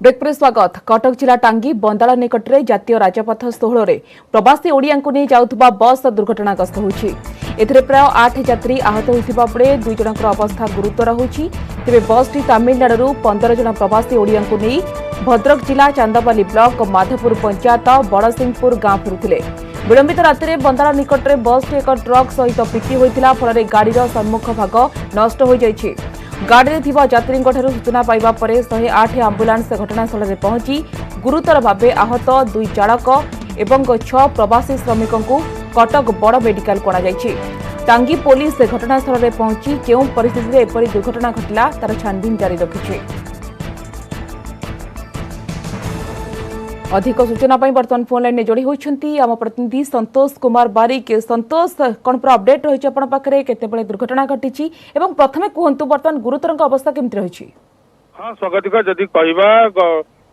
Break पर स्वागत। कटक जिला टांगी बंदाल निकट में जातीय राजपथ 16 रे प्रवासी ओडिया को नहीं जाउथबा बस दुर्घटनाग्रस्त होछि। एथिरे प्राय 8 यात्री आहत होइथिबा बेले 2 जनकर अवस्था गुरुतर होछि। तेबे बसटी तमिलनाडु 15 जन प्रवासी ओडिया को नहीं भद्रक जिला चांदाबाली ब्लॉक माधवपुर पंचायत बड़सिंहपुर गांव फेरुथिले। विलंबित राति में बंदाल निकट में बसटी एक ट्रक सहित पिटी होइथिला फल गाड़ीर सम्मुख भाग नष्ट हो जाइछि। गाड़ी में यात्री सूचना पाइबा परे 108 आंबुलांस घटनास्थल में पहुंची गुरुतर भाव आहत 2 चालक एवं 6 प्रवासी श्रमिकों को कटक बड़ मेडिकल कराଯାଇଛି। टांगी पुलिस घटनास्थल में पहुंची केउं परिस्थिति में एपरी दुर्घटना घटिला तार छानबीन जारी रखिछि। अधिक सूचना बर्तमान फोन लाइन में जोड़ी होती आम प्रतिनिधि संतोष कुमार बारिक। संतोष कौन पूरा अपडेट रही पाखे केते दुर्घटना घटी प्रथमे कहतु बर्तमान गुरुतर अवस्था केमती रही? हाँ स्वागतिका जदि कहवा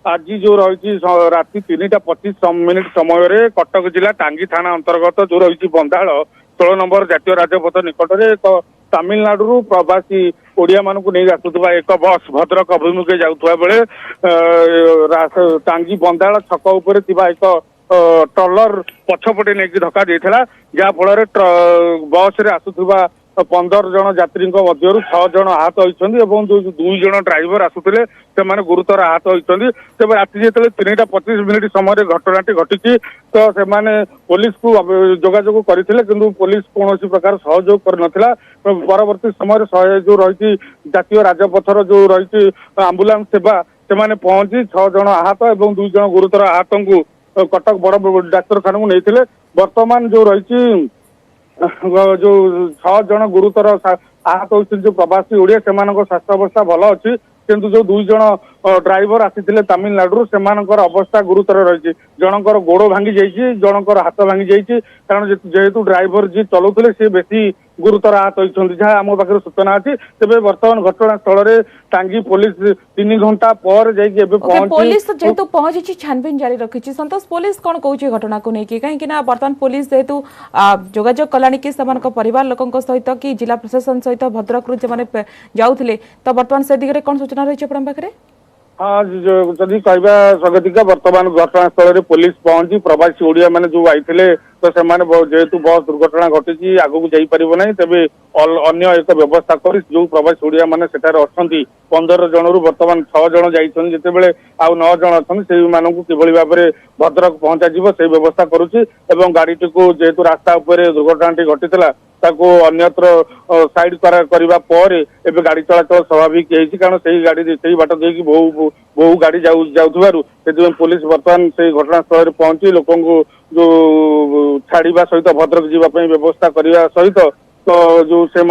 आज जो रही राति 3:25 समय कटक जिला टांगी थाना अंतर्गत जो रही बंदाल 16 नंबर जातीय राजपथ निकट में एक तमिलनाडु प्रवासी ओडिया मानक नहीं आसुवा एक बस भद्रक अभिमुखे जाऊा बेले टांगी बंदाल छक उपर एक ट्रलर पछपटे नहीं धक्का देता जहाँफल बस रे आसुवा 15 जन यात्री 6 जन आहत होती 2 जन ड्राइवर आसुले से गुरुतर आहत होती। तेज राति जो 3:25 समय घटनाटी घटी तो से पुलिस को जोगाजोग करते कि पुलिस कौन प्रकार सहयोग कर परवर्ती समय जो रही जातीय राजपथर जो रही आंबुलांस सेवा से पहुंची 6 जन आहत और 2 जन गुरुतर आहत को कटक बड़ डाक्तखाना को नहीं। बर्तमान जो रही जो 6 जन गुरुतर आहत होती जो प्रवासी ओडिया से स्वास्थ्य अवस्था भल अच्छी किंतु जो 2 जन ड्राइवर आसी तमिलनाडु से अवस्था गुरुतर रही। जनकर गोड़ भांगी जाइए जनकर हाथ भांगी जाइए कारण जेहेतु ड्राइवर जी चलाउले सी बेसी गुरुतर आहत होती जहाँ आम पाखे सूचना अच्छी। तेज बर्तमान घटनास्थल में टांगी पुलिस 3 घंटा पर पुलिस जेहेतु पहुंची छानबीन जारी रखी। संतोष पुलिस कौन कौन घटना को लेकिन कहीं बर्तमान पुलिस जेहेतु जोगाजोग कलानी कि परिवार लोकों सहित कि जिला प्रशासन सहित भद्रक रू जो जाऊे तो बर्तमान से दिगरे कौन सूचना रही पाखे? हाँ जदि कहवा स्वागतिका बर्तमान घटनास्थल में पुलिस पहुंची प्रवासी ओडिया मैंने जो आई तो से जेहेतु बस दुर्घटना घटी आगू जापर ना तेरे अन्य एक व्यवस्था कर जो प्रवासी ओडिया मैंने सेठारे अच्छा 15 जनरू बर्तमान 6 जन जाते आउ 9 जन अच्छा से किभली भाव में भद्रक पहुंचा से व्यवस्था करुच्ची गाड़ीटी को जेहेतु रास्ता उपर दुर्घटना घटी ताको अन्यत्र साइड करने पर एवं गाड़ी चलाचल स्वाभाविक है कारण से गाड़ी से बाट देखिए बहु गाड़ी जाऊे पुलिस बर्तमान से घटनास्थल में पहुंची लोक जो छाड़ा सहित भद्रक जावाई व्यवस्था करने सहित तो जो से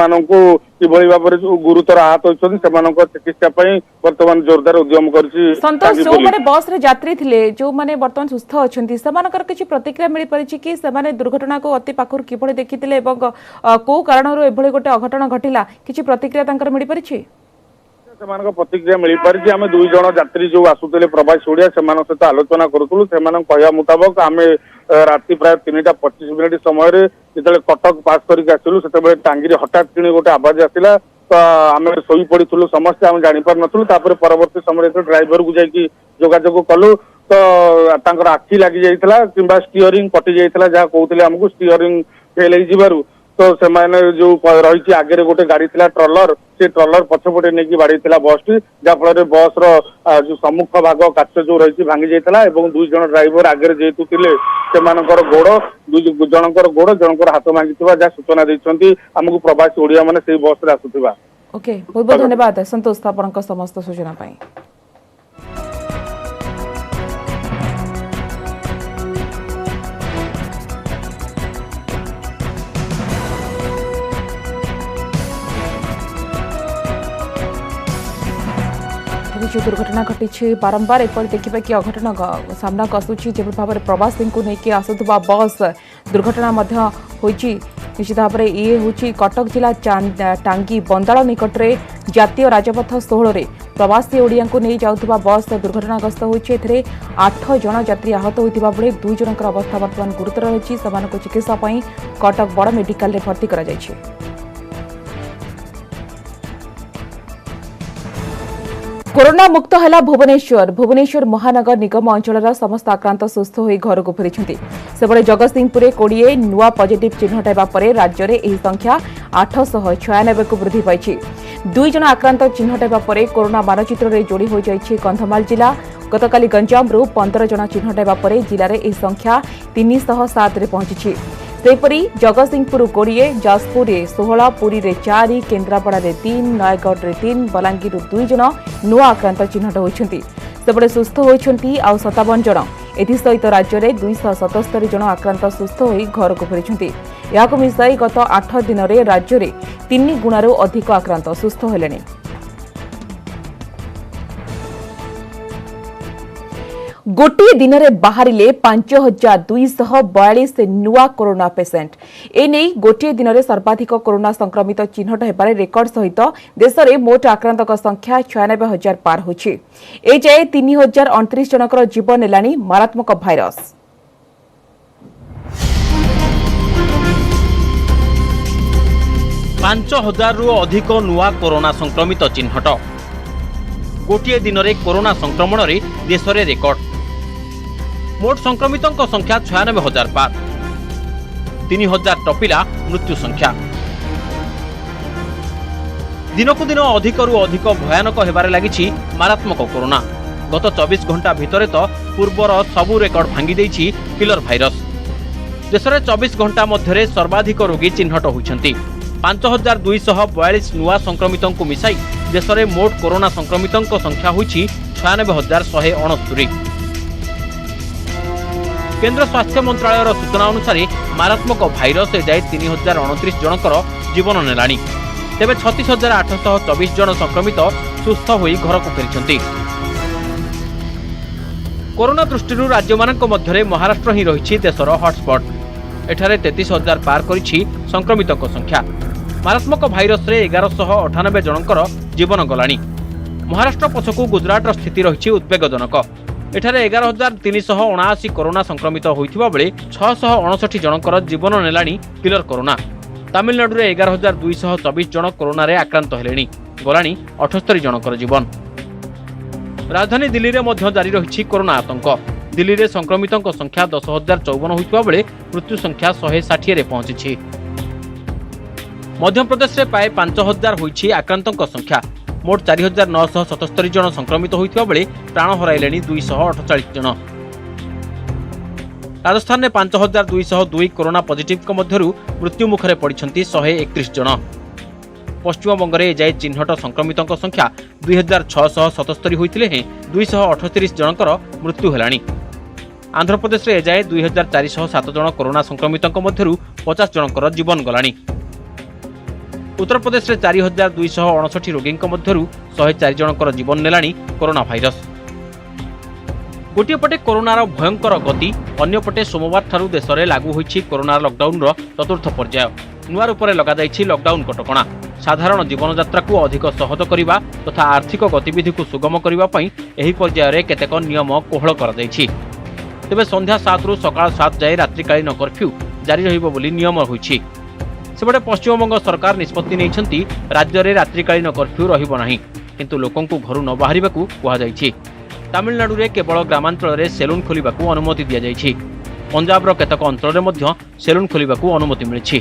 किभली भाव में जो गुरुतर आहत होती चिकित्सा बर्तमान जोरदार उद्यम कर। संतोष जो मैंने बस रे यात्री थे जो मैंने बर्तमान सुस्थ अच्छा किसी प्रतिक्रिया मिल पारी कि से दुर्घटना को अति पाखर किभली देखी कौ कारण एभली गोटे अघटन घटिला किसी प्रतिक्रिया मिल पारी? प्रतिक्रिया मिल पारी आम 2 जन यात्री जो आसुले प्रवासी ओडिया से सहित आलोचना करूँ से कहवा मुताबक आम राति प्राय 3:25 समय जो कटक पास करके आसलु से टांगी हठात कि गोटे आवाज आसला तो आम शोई पड़ू समस्ते आम जापर नुँ परवर्ती समय ड्राइवर को जाकि जोगाजोग कलु तो आखि लगी जाता कि स्टीयरिंग कटि जाता जहाँ कहते आमको स्टीयरिंग फेल हो तो से जो रही आगे गोटे गाड़ी थी ट्रलर से ट्रलर पछपटे नहीं बाड़ी बस टी जहाँफल बस रो सम्मुख भाग काच जो रही भांगी जाता 2 जन ड्राइवर आगे जेहेतु थे से गोड़ 2 जनकर गोड़ जनकर हाथ भांगी जहाँ सूचना देते आमको प्रवासी ओडिया मैंने से बस रे आसुवा। ओके बहुत बहुत धन्यवाद संतोष आपन समस्त सूचना पाई। जो दुर्घटना घटी बारंबार एपरी देखा कि अघटन सामना को आसूची जो भाव में प्रवासी को लेकिन आसुवा बस दुर्घटना होती निश्चित भाव में ये हूँ कटक जिला टांगी बंदाल निकट में जातीय राजपथ 16 रे प्रवासी ओडिया को नहीं जाऊा बस दुर्घटनाग्रस्त होती 8 जन यात्री आहत होता बेले 2 जनकर अवस्था बर्तमान गुरुतर रही चिकित्सा कटक बड़ मेडिकल में भर्ती कर। कोरोना मुक्त है भुवनेश्वर महानगर निगम अंचल समस्त आक्रांत सुस्थ हो घर को फेरी सेबड़े जगतसिंहपुर 20 नुआ पॉजिटिव चिन्हट होगा राज्य में यह संख्या 896 को वृद्धि पाई। 2 जन आक्रांत चिन्हट होगा कोरोना मानचित्र में जोड़ी हो जाएगी कंधमाल जिला। गतकाली गंजामरू 15 जन चिन्हट होगा जिले में यह संख्या 307 रे पहुंची। सेपरी जगतसिंहपुर 20, जाजपुर 16, पुरी 4, केन्द्रापड़ा 3, नयगढ़ 3, बलांगीर 2 जन नुआ आक्रांत चिन्हट होती सेपटे सुस्थ होती 57 जन। एसत राज्य में 277 जन आक्रांत सुस्थ हो घर को फेरी। यह मिसाई गत 8 दिन में राज्य में 3 गुणरू अधिक आक्रांत सुस्थ होले। गोटे दिन में बाहरिले 5242 नुआ कोरोना पेसेंट। एने गोटे दिन में सर्वाधिक कोरोना संक्रमित चिन्हट होबार रेकर्ड सहित देश में मोट आक्रांत संख्या 96,000 पार होछि। ए जाए 3029 जनकर जीवन नेलानी मारात्मक भाइरस। पांच हजार अधिक नुआ कोरोना संक्रमित चिन्हट। गोटे दिन में कोरोना संक्रमण में देश में रेकर्ड। मोट संक्रमितों संख्या 96,000 पार। 3,000 टपिला मृत्यु संख्या। दिनकु दिन अधिक भयानक होबार लागिछि मारात्मक कोरोना। गत 24 घंटा भितर तो पूर्वर सबु रेकर्ड भांगी देछि किलर भाइरस। देश में 24 घंटा मध्य सर्वाधिक रोगी चिन्हट होइछन्ति। 5242 नुआ संक्रमितों को मिसाई देश में मोट कोरोना संक्रमितों संख्या होइछि 96,169। केंद्र स्वास्थ्य मंत्रालय सूचना अनुसार मारात्मक भाइरस एजाए 3029 जनकर जीवन नेलानी। तेबे 36,824 जन संक्रमित सुस्थ होई घर को फेरी। कोरोना दृष्टि राज्य मानक मध्य महाराष्ट्र ही रही देशर हॉटस्पॉट। एठारे 33,000 पार करिछि संक्रमितों संख्या। मारात्मक भाइरस रे 1198 जनकर जीवन गलानी। महाराष्ट्र पछकु गुजरात स्थिति रही उद्वेगजनक। एठारे 11,379 कोरोना संक्रमित होइथिबा बेले 659 जनकर जीवन नेलानी किलर कोरोना। तमिलनाडु रे 11,224 जन कोरोना रे आक्रांत हेलेनी, गलानी 78 जनकर जीवन। राजधानी दिल्ली रे मध्य जारी रही कोरोना आतंक। दिल्ली रे संक्रमितों संख्या 10,054 होइथिबा बेले मृत्यु संख्या 160 रे पहुंची। मध्य प्रदेश रे प्राय 5,000 होइछि आक्रांतों संख्या। मोट 4,977 जन संक्रमित होइथिबा बेले प्राण हराइलेनी 248 जन। राजस्थान में 5,202 कोरोना पॉजिटिव मध्यरु मृत्यु मुखरे पड़िछन्ति 131 जन। पश्चिम बंग में एजाए चिन्हट संक्रमितों संख्या 2,677 होइतिले हें 238 जनकर मृत्यु हेलानी। आंध्र प्रदेश में एजाए 2,407 जन कोरोना संक्रमितों मध्यरु 50 जनकर जीवन गलानी। उत्तर प्रदेश में 4,259 रोगी मध्यरु 104 जनकर जीवन नेलानी कोरोना भाइरस। गोटे पटे कोरोनार भयंकर गति, अन्यपटे सोमवार ठारू देश में लागू होइछि कोरोना लॉकडाउन चतुर्थ पर्याय। नुआ रूप में लगाई लॉकडाउन कटकणा। साधारण जीवन यात्रा को अधिक सहज करने तथा आर्थिक गतिविधि को सुगम करने एही पर्याय केतेक नियम कोहल कर तेबे संध्या 7 रु सकाळ 7 जाए रात्रिकालीन कर्फ्यू जारी रहिबो बोली नियम होइछि। सेबडे पश्चिमबंग सरकार निष्पत्ति नेइछन्ति राज्य में रात्रिकालीन कर्फ्यू रहिबो नाही, किंतु लोकों को घर न बाहरिबाकू कुहा जाइछि। तमिलनाडु रे केवल ग्रामांचल रे सेलून खोलिबाकू अनुमति दिया जाइछि। पंजाब रो केतक अंचल रे मध्य सेलून खोलिबाकू अनुमति मिलिछि।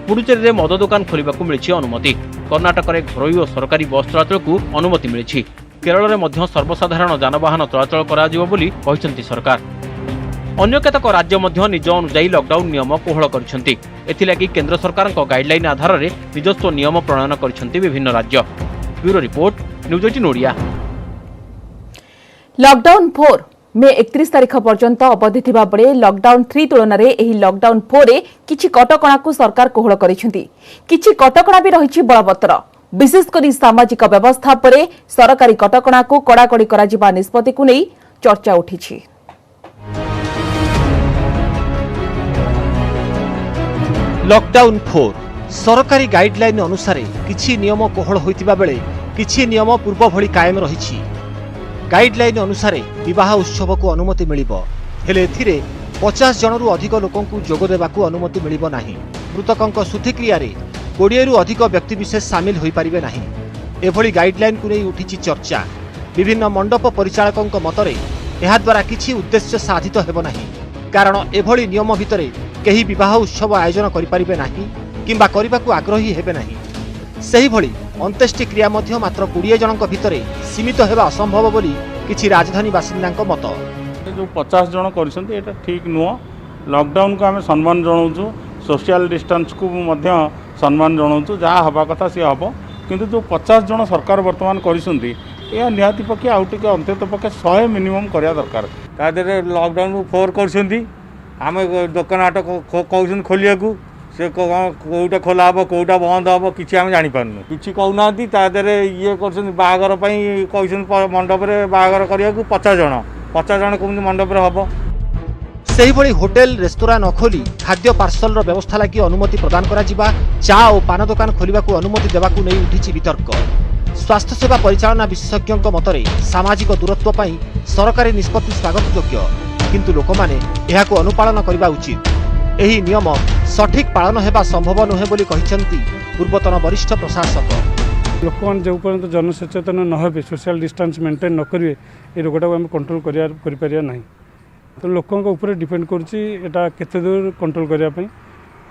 पुडुचेरी रे मद दुकान खोलिबाकू मिलिछि अनुमति। कर्नाटक रे घरोई और सरकारी बस चलाचल को अनुमति मिलिछि। केरल रे मध्य सर्वसाधारण जानवाहन चलाचल करा जिवो बोली कहिसन्ति सरकार। अन्य केतक राज्य मध्य निज अनुसायी लॉकडाउन नियम कोहल करिसन्ति। एथिलागि केंद्र सरकार गाइडलाइन आधार रे निजस्व नियम प्रणयन करिसन्ति विभिन्न राज्य। Bureau report, news 18 Odia. Lockdown 4 मे 31 तारिख पर्यंत अवधि थिबा बळे लॉकडाउन 3 तुलन रे एही लॉकडाउन 4 रे किछि कटकणा को सरकार कोहल करिसन्ति। किछि कटकणा भी रहिछि बलवत्तर। विशेष करी सामाजिक व्यवस्था परे सरकारी कटकणा को कड़ाकड़ी करा जिबा निष्पत्ति को नै चर्चा उठिछि। लॉकडाउन 4 सरकारी गाइडलाइन अनुसार किछि नियम कोहल होइतिबा बेले किछि नियम पूर्व भली कायम रहिछि। गाइडलाइन अनुसार विवाह उत्सव को अनुमति मिलिबो, हेले एथिरे 50 जनरू अधिक लोकंकु जोग देबाकू अनुमति मिलिबो नाही। मृतकंक शुद्धिक्रिया रे 20 रु अधिक व्यक्तिविशेष सामिल होई परिबे नाही। एभली गाइडलाइन को नै उठिछि चर्चा। विभिन्न मंडप परिचालकଙ୍କ मतरे एहाद्वारा किछि उद्देश्य साधित हेबो नाही कारण एभଳି नियम भितरे केही विवाह उत्सव आयोजन करिपारिबे नाही किंबा करिबाकू आग्रही हेबे नाही सेही भଳି अंत्येष्टि क्रिया मध्य मात्र 20 जनक भितरे सीमित हेबा असंभव बोली किछि राजधानी बासिंदाଙ୍କ मत जो 50 जन करिसंती एटा ठीक नुह लॉकडाउन को आमे सम्मान जणाउछु सोशल डिस्टेंस को मध्य सम्मान जणाउछु जहाँ हवा कथा सी हम किंतु जो 50 जन सरकार वर्तमान करिसंती या निहाती पक्षे आउ टिके अंत्यत पक्षे 100 मिनिमम करिया दरकार तादरे लॉकडाउन को 4 करसंती आमे दुकान हाट कहउछन खोलिया को से कोटा खोला हम कोटा बंद हम किसी आम जापारू कि कहना तादे ये कर बाहागर कहते मंडप बाहागर करने 50 जन कमी मंडप हम सेही भଳି होटेल रेस्तोरां न खोली खाद्य पार्सल रो व्यवस्था लागि अनुमति प्रदान करा जिबा चा और पान दुकान खोलिबाकू अनुमति देबाकू नै उठिछि वितर्क स्वास्थ्य सेवा परिचालना विशेषज्ञଙ୍କ मतरे सामाजिक दूरत्व पई सरकारी निष्पत्ति स्वागत योग्य किंतु लोकमाने एहाकू अनुपालन करिबा उचित एही नियम सठिक पालन हेबा संभव नुहे बोली कहिसंती पूर्वतन वरिष्ठ प्रशासक लोक मैंने जो पर्यटन जनसचेतन न हे सोशल डिस्टेंस मेंटेन न करेंगे ये रोगटा आम कंट्रोल कर ना तो लोकों ऊपर डिपेंड करा केते दूर कंट्रोल करने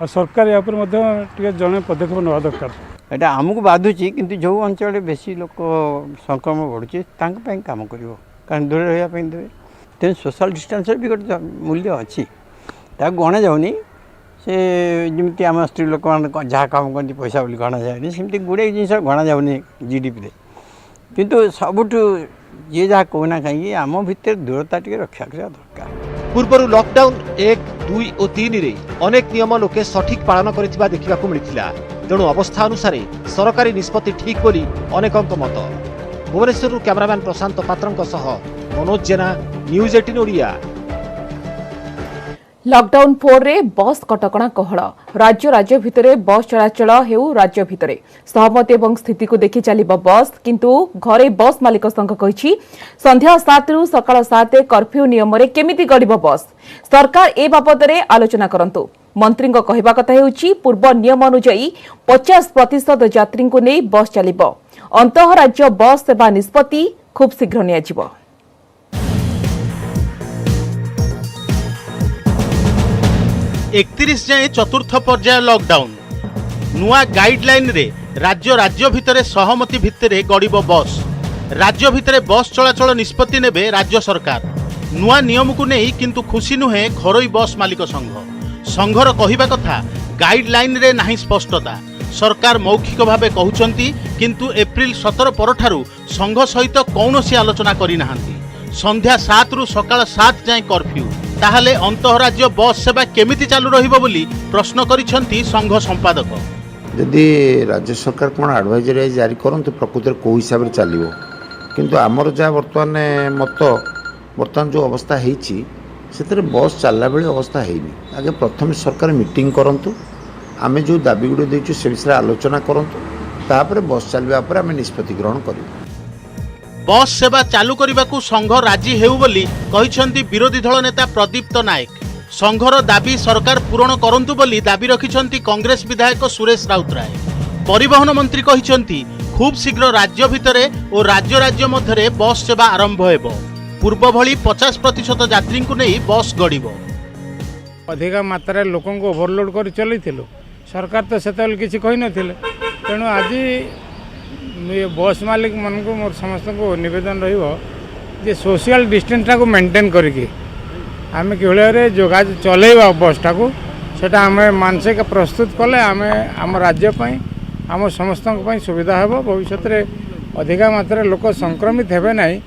आ सरकार या जड़े पदक्षेप ना दरकार एटा आमको बाधुची किंतु जो अंचल बेसी लोक संक्रमण बढ़ुची काम कर कारण दूर रहा देवे तेज सोशल डिस्टेंस भी गोटे मूल्य अच्छी गणा जाऊनी से जमी आम स्त्री लोक जहाँ काम करती पैसा बोली गणा जाए सेमती गुड़े जिन गणा जाऊनी जीडीपी किंतु सबुठ जी जहाँ कहना कहीं आम भितर दूरता टी रक्षा करने दरकार पूर्व लॉकडाउन 1, 2 और 3 रे अनेक नियम लोके सठिक पालन करिथिबा देखिबाकू मिलिथिला तेणु अवस्था अनुसार सरकारी निष्पत्ति ठीक बोली अनेकଙ୍କ मत भुवनेश्वर कैमरामैन प्रशांत पात्रଙ୍କ सह मनोज जेना न्यूज 18 ओडिया लॉकडाउन 4 रे बस कटकणा कहल राज्य राज्य भितरे बस चलाचल हेउ राज्य भितरे सहमति एवं स्थिति को देखि चलिब बस किंतु घरे बस मालिक संघ कहिछि संध्या 7 रु सकाळ 7 कर्फ्यू नियम रे केमिति गडिब बस सरकार ए बाबद रे आलोचना करंतु मंत्री कहवा कथा हेउछि पूर्व नियम अनुसार 50% यात्री को नै बस चलिब अंतः राज्य बस सेवा निष्पत्ति खूब शीघ्र नियाजिब 31 जाए चतुर्थ पर्याय लॉकडाउन नुआ गाइडलाइन रे राज्य राज्य भितरे सहमति भितरे गड़िब बस राज्य भितरे बस चलाचल निष्पत्ति नेबे राज्य सरकार नुआ नियम को नहीं किंतु खुशी नुहे घरोई बस मालिक संघ संघर कहिबा कथा गाइडलाइन रे नाही स्पष्टता सरकार मौखिक भावे कहउचंती किंतु एप्रिल 17 परठारु संघ सहित कौनसी आलोचना करि नाहांती संध्या 7 रु सकाळ 7 जाए कर्फ्यू ताहले अंतःराज्य बस सेवा केमिति चालू रहिबो बोली प्रश्न करिसंती संघ संपादक यदि राज्य सरकार कौन एडवाइजरी जारी करते प्रकृत कौ हिसाब से चलो किंतु आमर जहाँ बर्तमान मत बर्तमान जो अवस्था होती से बस चलला बेले अवस्था है आगे प्रथम सरकार मीटिंग करूँ आम जो दाबी गुड़ देचु से विषय आलोचना करूँ तापर बस चलवा पर आम निष्पत्ति ग्रहण करूँ बस सेवा चालू करने संघ राजी हेउ बोली कहिसंती विरोधी दल नेता प्रदीप्त नायक संघर दाबी सरकार पूरण करंतु बोली दाबी रखिछंती कांग्रेस विधायक सुरेश राउतराय परिवहन मंत्री कहिसंती खूब शीघ्र राज्य भितरे और राज्य राज्य मध्यरे बस सेवा आरंभ हेबो पूर्व भली 50% यात्री को नहीं बस गड़िबो अधिक मात्रा लोकों को ओभरलोड कर चली सरकार तो से किसी कही नथिले तेणु आज बस मालिक मन को मोर समस्त को निवेदन रही सोशल डिस्टेंस को मेंटेन करके आम कि जोगा चलेबा बसटा को सेटा आम मानसिक प्रस्तुत कले आम आम राज्य आम समस्त सुविधा हेबो भविष्य में अधिक मात्रा लोक संक्रमित हेबे नहीं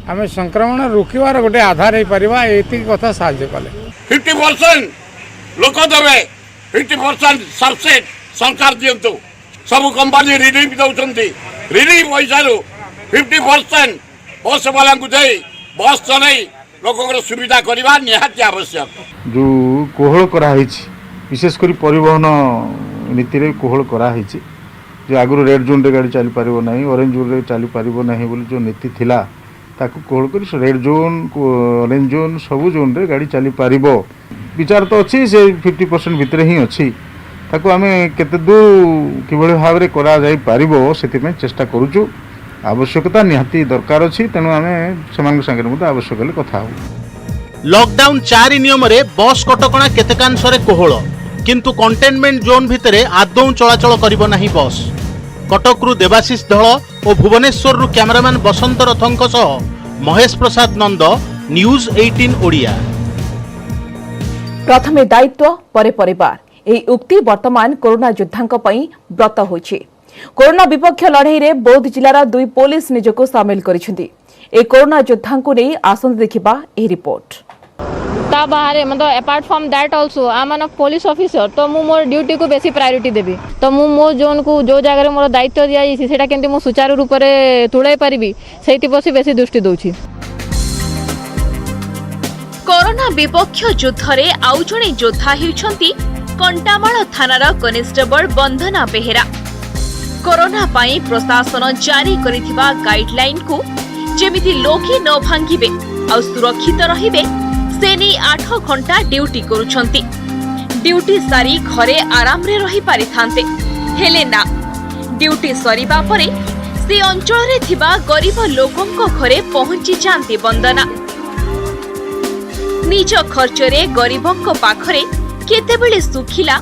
आम संक्रमण रोकबार गोटे आधार हो पारिबा एति कथा साहाय्य कले 50% लोक देवे 50% सब्सिडी सरकार दियंतु सब कंपनी रिलीफ दउचंती रिलीफ पैसा 50% बस वाला को दे बस चलाई लोकों सुविधा करवा निहाती आवश्यक जो कोहल कराई विशेषकर परिवहन नीति रे कोहल कराई जो आगु रेड जोन रे गाड़ी चली पारिबो नाही ऑरेंज जोन रे चली पारिबो नाही बोली जो नीति थिला ताकू कोहल कर रेड जोन ऑरेंज जोन सब जोन रे गाड़ी चली पारिबो विचार तो अच्छी से 50% भितर ही अच्छी ताकू आमे केते दूर किभଳି भाव रे करा जाई पारिबो सेति में चेष्टा करूछु आवश्यकता निहाती दरकार अछि तेणु आमे सेमान संगे मते आवश्यक ले कथा हो। लॉकडाउन 4 नियम रे बस कटकणा केतेकांशरे कोहळ किंतु कंटेनमेंट जोन भितरे आदौ चलाचल करिबो नाही बस। कटकरू देवाशीष धळ और भुवनेश्वररू कैमरामैन बसंत रथंक सह महेश प्रसाद नंद, न्यूज 18 ओडिया। प्रथमे दायित्व परे परिवार ଏହି ଉକ୍ତି ବର୍ତ୍ତମାନ କରୋନା ଯୋଦ୍ଧାଙ୍କ ପାଇଁ ବ୍ରତ ହୋଇଛି। କରୋନା ବିପକ୍ଷ ଲଢ଼େଇରେ ବୌଦ୍ଧ ଜିଲ୍ଲାର 2 ପୋଲିସ ନିଜକୁ ସାମିଲ କରିଛନ୍ତି। ଏ କରୋନା ଯୋଦ୍ଧାଙ୍କୁ ନେଇ ଆସନ୍ତୁ ଦେଖିବା ଏହି ରିପୋର୍ଟ। ता बाहर मतलब apart from that also I am police officer तो मु मोर ड्यूटी को बेसी प्रायोरिटी देबी तो मु मो जोन को जो जगह मोर दायित्व दिया जाइछि सेटा केंति मु सुचारू रूप रे तुळाई परिबी सेति बसी बेसी दृष्टि दउछि। कोरोना विपक्ष युद्धरे आउ जणे योद्धा हेउछंती कंटामाल थानार कनेस्टेबल वंदना बेहेरा। कोरोना पाई प्रशासन जारी करिथिबा गाइडलाइन को जेमिति लोके न भांगिबे आ सुरक्षित रहिबे से नहीं 8 घंटा ड्यूटी करुछंती। ड्यूटी सारी घरे आराम रे रही पारि थांते हेले ना ड्यूटी सरीबा परे से अंचल रे थिबा गरीब लोकंको घरे पहुंची जांती वंदना। निज खर्चरे गरीबंको पाखरे केतेबेले सुखिला